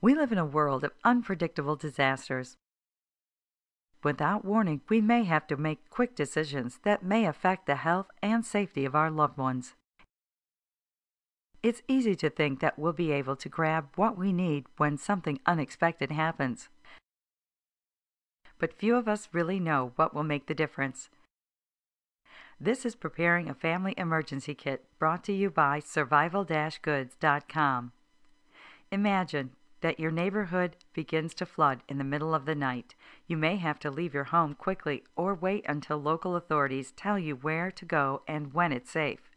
We live in a world of unpredictable disasters. Without warning, we may have to make quick decisions that may affect the health and safety of our loved ones. It's easy to think that we'll be able to grab what we need when something unexpected happens. But few of us really know what will make the difference. This is Preparing a Family Emergency Kit, brought to you by survival-goods.com. Imagine that your neighborhood begins to flood in the middle of the night. You may have to leave your home quickly or wait until local authorities tell you where to go and when it's safe.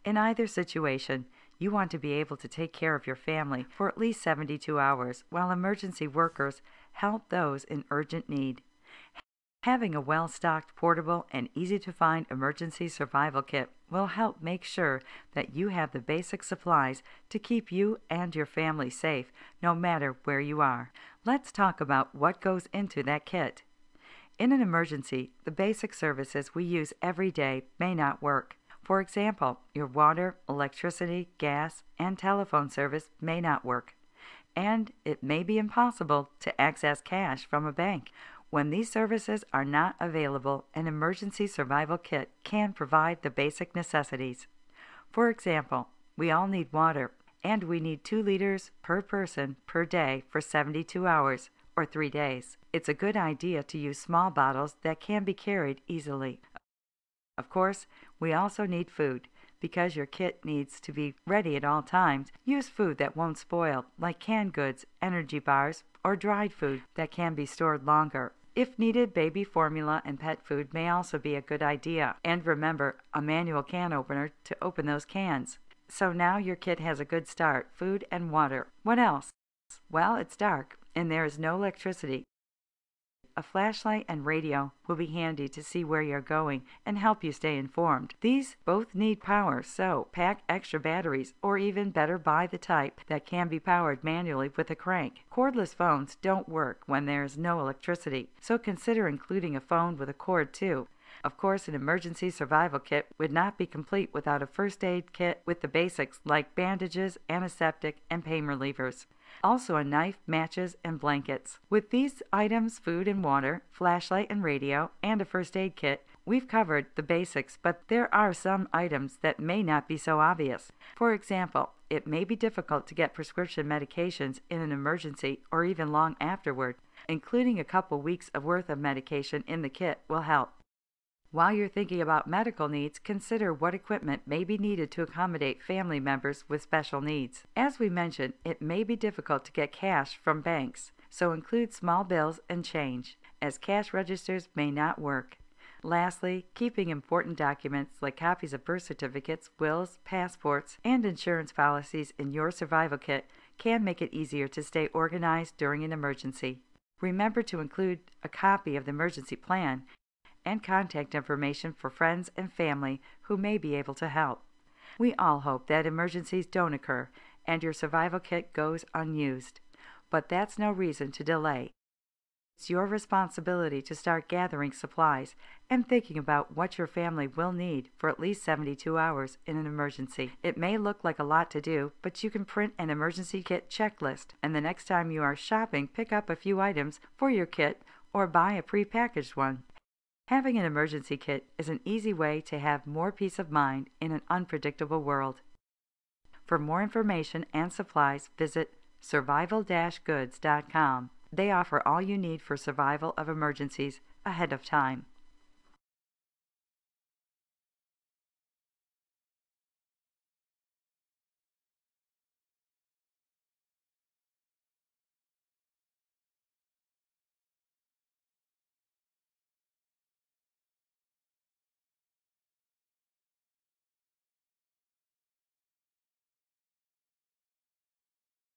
In either situation, you want to be able to take care of your family for at least 72 hours while emergency workers help those in urgent need. Having a well-stocked, portable, and easy-to-find emergency survival kit will help make sure that you have the basic supplies to keep you and your family safe no matter where you are. Let's talk about what goes into that kit. In an emergency, the basic services we use every day may not work. For example, your water, electricity, gas, and telephone service may not work. And it may be impossible to access cash from a bank. When these services are not available, an emergency survival kit can provide the basic necessities. For example, we all need water, and we need 2 liters per person per day for 72 hours, or 3 days. It's a good idea to use small bottles that can be carried easily. Of course, we also need food. Because your kit needs to be ready at all times, use food that won't spoil, like canned goods, energy bars, or dried food that can be stored longer. If needed, baby formula and pet food may also be a good idea. And remember, a manual can opener to open those cans. So now your kit has a good start: food and water. What else? Well, it's dark, and there is no electricity. A flashlight and radio will be handy to see where you're going and help you stay informed. These both need power, so pack extra batteries, or even better, buy the type that can be powered manually with a crank. Cordless phones don't work when there is no electricity, so consider including a phone with a cord too. Of course, an emergency survival kit would not be complete without a first aid kit with the basics like bandages, antiseptic, and pain relievers. Also a knife, matches, and blankets. With these items, food and water, flashlight and radio, and a first aid kit, we've covered the basics, but there are some items that may not be so obvious. For example, it may be difficult to get prescription medications in an emergency or even long afterward. Including a couple weeks of worth of medication in the kit will help. While you're thinking about medical needs, consider what equipment may be needed to accommodate family members with special needs. As we mentioned, it may be difficult to get cash from banks, so include small bills and change, as cash registers may not work. Lastly, keeping important documents like copies of birth certificates, wills, passports, and insurance policies in your survival kit can make it easier to stay organized during an emergency. Remember to include a copy of the emergency plan and contact information for friends and family who may be able to help. We all hope that emergencies don't occur and your survival kit goes unused, but that's no reason to delay. It's your responsibility to start gathering supplies and thinking about what your family will need for at least 72 hours in an emergency. It may look like a lot to do, but you can print an emergency kit checklist, and the next time you are shopping, pick up a few items for your kit or buy a pre-packaged one. Having an emergency kit is an easy way to have more peace of mind in an unpredictable world. For more information and supplies, visit survival-goods.com. They offer all you need for survival of emergencies ahead of time.